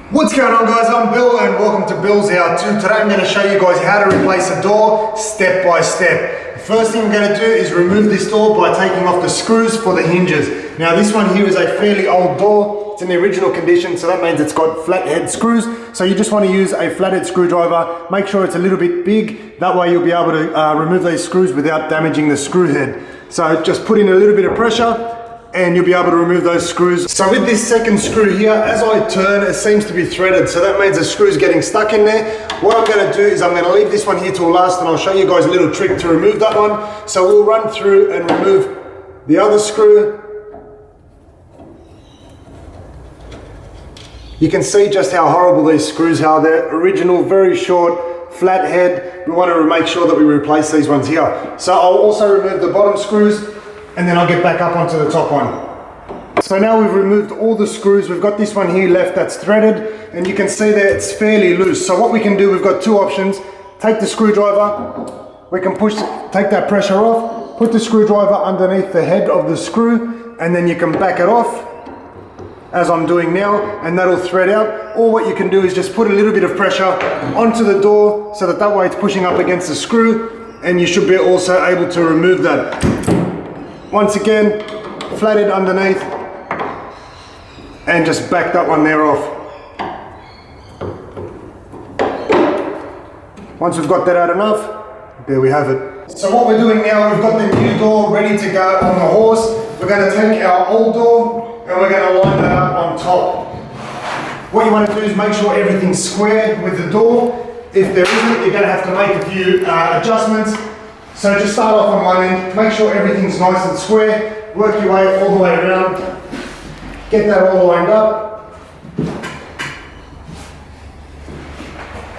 What's going on, guys? I'm Bill and welcome to Billshowto. Today I'm going to show you guys how to replace a door step by step. The first thing I'm going to do is remove this door by taking off the screws for the hinges. Now this one here is a fairly old door. It's in the original condition, so that means it's got flathead screws. So you just want to use a flathead screwdriver. Make sure it's a little bit big. That way you'll be able to remove these screws without damaging the screw head. So just put in a little bit of pressure and you'll be able to remove those screws. So with this second screw here, as I turn, it seems to be threaded. So that means the screw's getting stuck in there. What I'm gonna do is I'm gonna leave this one here till last and I'll show you guys a little trick to remove that one. So we'll run through and remove the other screw. You can see just how horrible these screws are. They're original, very short, flat head. We want to make sure that we replace these ones here. So I'll also remove the bottom screws and then I'll get back up onto the top one. So now we've removed all the screws. We've got this one here left that's threaded and you can see that it's fairly loose. So what we can do, we've got two options. Take the screwdriver, we can take that pressure off, put the screwdriver underneath the head of the screw and then you can back it off as I'm doing now, and that'll thread out. Or what you can do is just put a little bit of pressure onto the door so that way it's pushing up against the screw and you should be also able to remove that. Once again, flathead underneath and just back that one there off. Once we've got that out enough, there we have it. So what we're doing now, we've got the new door ready to go on the horse. We're going to take our old door and we're going to line that up on top. What you want to do is make sure everything's square with the door. If there isn't, you're going to have to make a few adjustments. So just start off on one end, make sure everything's nice and square, work your way all the way around, get that all lined up.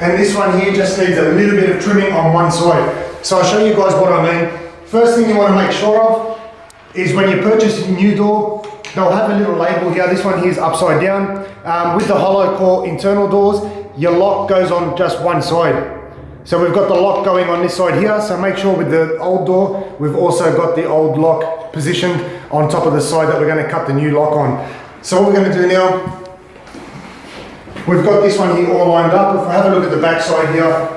And this one here just needs a little bit of trimming on one side. So I'll show you guys what I mean. First thing you want to make sure of is when you purchase a new door, they'll have a little label here. This one here is upside down. With the hollow core internal doors, your lock goes on just one side. So we've got the lock going on this side here. So make sure with the old door, we've also got the old lock positioned on top of the side that we're going to cut the new lock on. So what we're going to do now, we've got this one here all lined up. If I have a look at the back side here,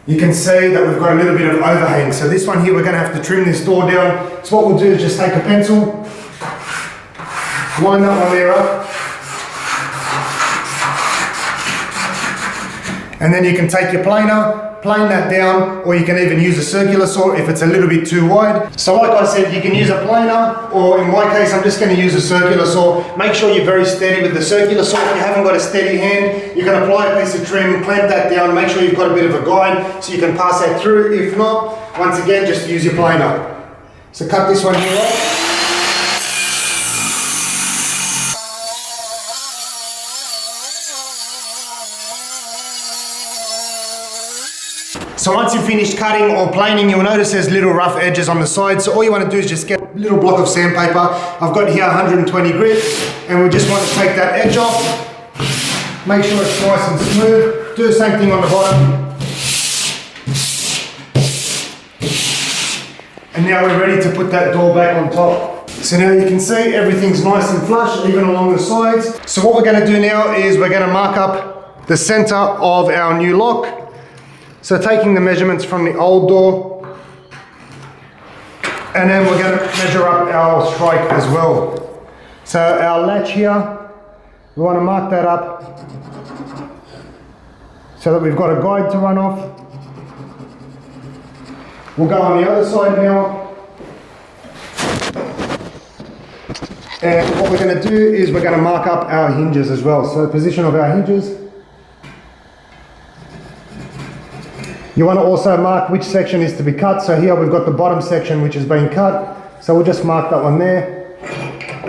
you can see that we've got a little bit of overhang. So this one here, we're going to have to trim this door down. So what we'll do is just take a pencil, line that one there up, and then you can take your planer, plane that down, or you can even use a circular saw if it's a little bit too wide. So like I said, you can use a planer, or in my case, I'm just going to use a circular saw. Make sure you're very steady with the circular saw. If you haven't got a steady hand, you can apply a piece of trim, clamp that down, make sure you've got a bit of a guide so you can pass that through. If not, once again, just use your planer. So cut this one here off. So once you've finished cutting or planing, you'll notice there's little rough edges on the side. So all you want to do is just get a little block of sandpaper. I've got here 120 grit, and we just want to take that edge off. Make sure it's nice and smooth. Do the same thing on the bottom. And now we're ready to put that door back on top. So now you can see everything's nice and flush, even along the sides. So what we're going to do now is we're going to mark up the center of our new lock. So taking the measurements from the old door, and then we're going to measure up our strike as well. So our latch here, we want to mark that up so that we've got a guide to run off. We'll go on the other side now. And what we're going to do is we're going to mark up our hinges as well. So the position of our hinges. You want to also mark which section is to be cut. So here we've got the bottom section which has been cut. So we'll just mark that one there.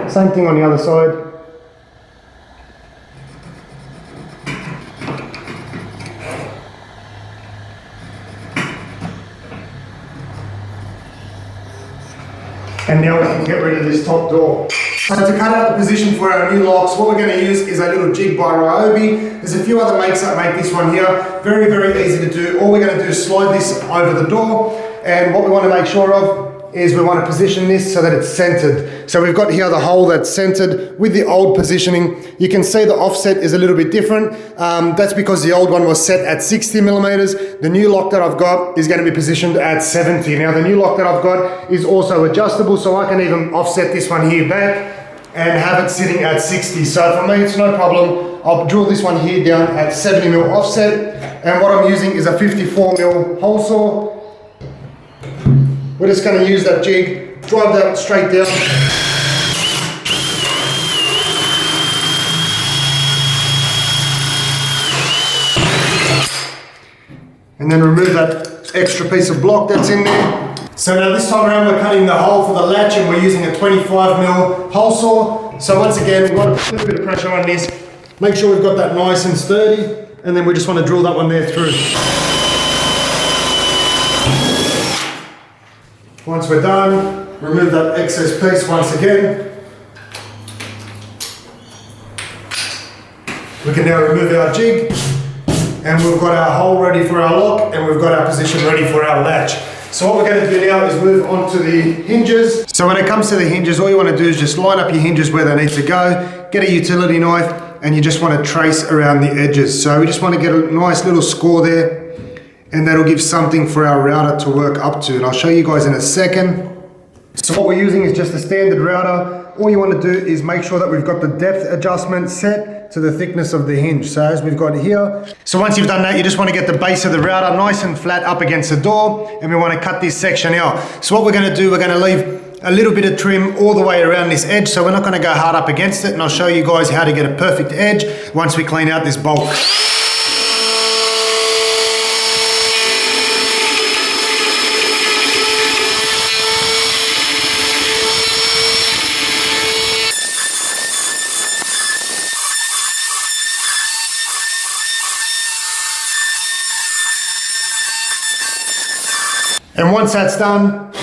Same thing on the other side. And now we can get rid of this top door. So to cut out the position for our new locks, what we're going to use is a little jig by Ryobi. There's a few other makes that make this one here. Very, very easy to do. All we're going to do is slide this over the door. And what we want to make sure of is we want to position this so that it's centered. So we've got here the hole that's centered with the old positioning. You can see the offset is a little bit different. That's because the old one was set at 60 millimeters. The new lock that I've got is going to be positioned at 70. Now the new lock that I've got is also adjustable, so I can even offset this one here back and have it sitting at 60. So for me, it's no problem. I'll drill this one here down at 70 mil offset. And what I'm using is a 54 mil hole saw. We're just going to use that jig, drive that straight down. And then remove that extra piece of block that's in there. So now this time around we're cutting the hole for the latch and we're using a 25 mil hole saw. So once again, we've got a little bit of pressure on this. Make sure we've got that nice and sturdy. And then we just want to drill that one there through. Once we're done, remove that excess piece once again. We can now remove our jig, and we've got our hole ready for our lock, and we've got our position ready for our latch. So what we're going to do now is move on to the hinges. So when it comes to the hinges, all you want to do is just line up your hinges where they need to go, get a utility knife, and you just want to trace around the edges. So we just want to get a nice little score there, and that'll give something for our router to work up to. And I'll show you guys in a second. So what we're using is just a standard router. All you want to do is make sure that we've got the depth adjustment set to the thickness of the hinge. So as we've got here. So once you've done that, you just want to get the base of the router nice and flat up against the door, and we want to cut this section out. So what we're going to do, we're going to leave a little bit of trim all the way around this edge, so we're not going to go hard up against it, and I'll show you guys how to get a perfect edge once we clean out this bulk. And once that's done,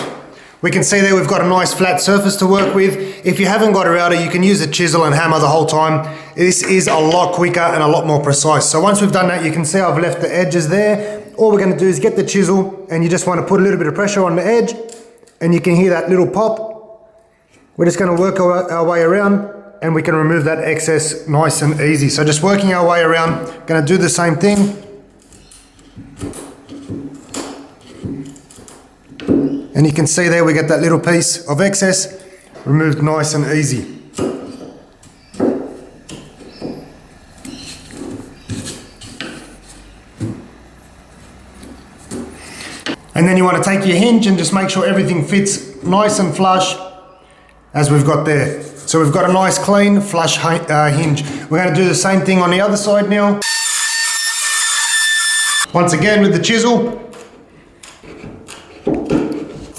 we can see there we've got a nice flat surface to work with. If you haven't got a router, you can use a chisel and hammer the whole time. This is a lot quicker and a lot more precise. So once we've done that, you can see I've left the edges there. All we're going to do is get the chisel, and you just want to put a little bit of pressure on the edge, and you can hear that little pop. We're just going to work our way around, and we can remove that excess nice and easy. So just working our way around, going to do the same thing. And you can see there we get that little piece of excess removed nice and easy. And then you want to take your hinge and just make sure everything fits nice and flush as we've got there. So we've got a nice clean flush hinge. We're going to do the same thing on the other side now. Once again with the chisel.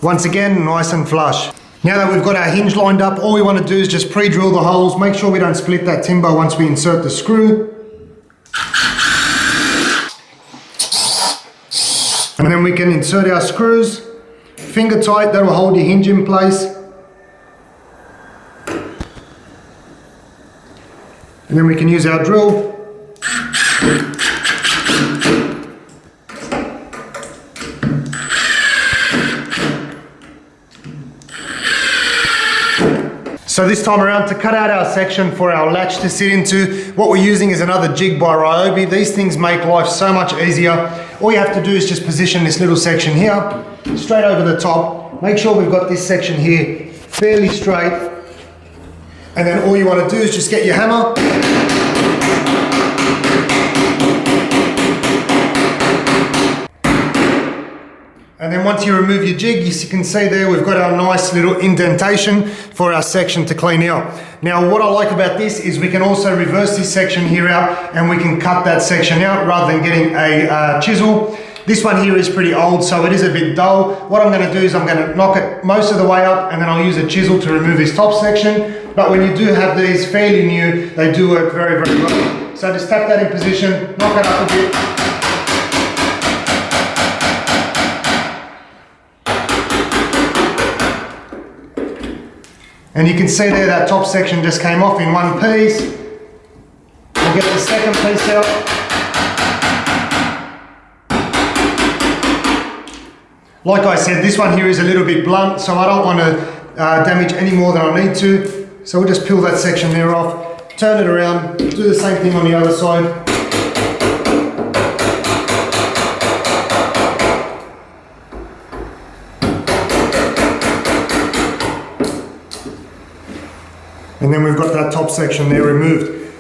Once again, nice and flush. Now that we've got our hinge lined up, all we want to do is just pre-drill the holes. Make sure we don't split that timber once we insert the screw. And then we can insert our screws. Finger tight, that will hold your hinge in place. And then we can use our drill. So this time around, to cut out our section for our latch to sit into, what we're using is another jig by Ryobi. These things make life so much easier. All you have to do is just position this little section here, straight over the top. Make sure we've got this section here fairly straight. And then all you want to do is just get your hammer. And then once you remove your jig, you can see there we've got our nice little indentation for our section to clean out. Now what I like about this is we can also reverse this section here out, and we can cut that section out rather than getting a chisel. This one here is pretty old, so it is a bit dull. What I'm going to do is I'm going to knock it most of the way up, and then I'll use a chisel to remove this top section. But when you do have these fairly new, they do work very, very well. So just tap that in position, knock it up a bit. And you can see there that top section just came off in one piece. We'll get the second piece out. Like I said, this one here is a little bit blunt, so I don't want to damage any more than I need to. So we'll just peel that section there off, turn it around, do the same thing on the other side. And then we've got that top section there removed.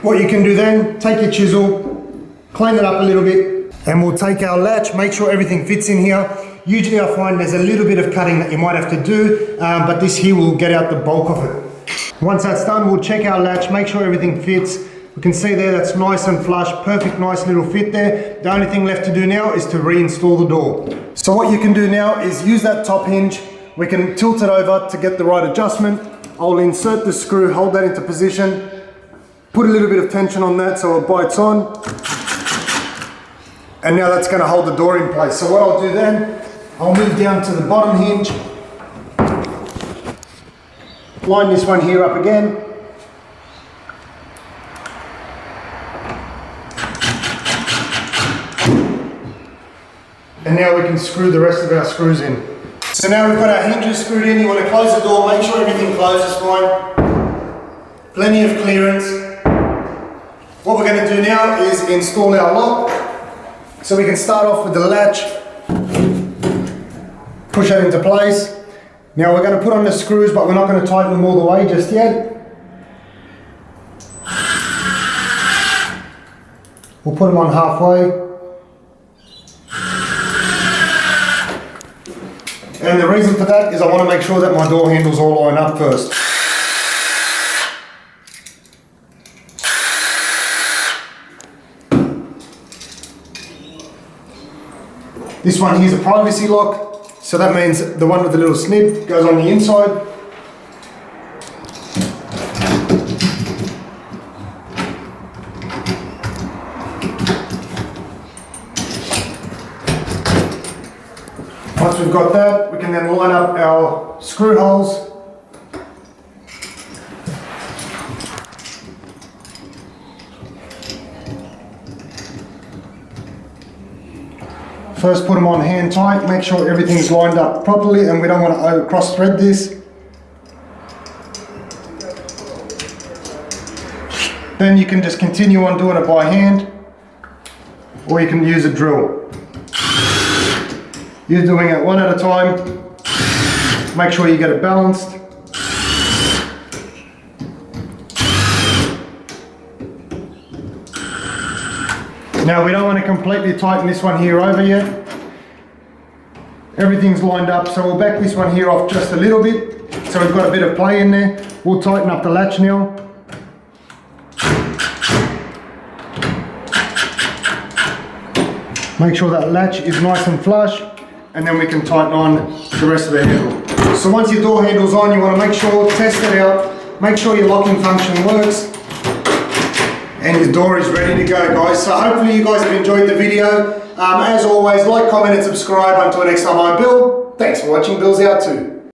What you can do then, take your chisel, clean it up a little bit, and we'll take our latch, make sure everything fits in here. Usually I find there's a little bit of cutting that you might have to do, but this here will get out the bulk of it. Once that's done, we'll check our latch, make sure everything fits. We can see there that's nice and flush, perfect, nice little fit there. The only thing left to do now is to reinstall the door. So what you can do now is use that top hinge. We can tilt it over to get the right adjustment. I'll insert the screw, hold that into position, put a little bit of tension on that so it bites on. And now that's going to hold the door in place. So what I'll do then, I'll move down to the bottom hinge, line this one here up again, and now we can screw the rest of our screws in. So now we've got our hinges screwed in. You want to close the door, make sure everything closes fine, plenty of clearance. What we're going to do now is install our lock. So we can start off with the latch, push that into place. Now we're going to put on the screws, but we're not going to tighten them all the way just yet. We'll put them on halfway. And the reason for that is I want to make sure that my door handles all line up first. This one here's a privacy lock, so that means the one with the little snip goes on the inside. Once we've got that, we can then line up our screw holes. First put them on hand tight, make sure everything's lined up properly and we don't want to cross thread this. Then you can just continue on doing it by hand, or you can use a drill. You're doing it one at a time, make sure you get it balanced. Now we don't want to completely tighten this one here over yet. Everything's lined up, so we'll back this one here off just a little bit, so we've got a bit of play in there. We'll tighten up the latch now. Make sure that latch is nice and flush, and then we can tighten on the rest of the handle. So once your door handle's on, you want to make sure, test it out, make sure your locking function works, and your door is ready to go, guys. So hopefully you guys have enjoyed the video. As always, like, comment and subscribe. Until next time, I'm Bill. Thanks for watching Billshowto.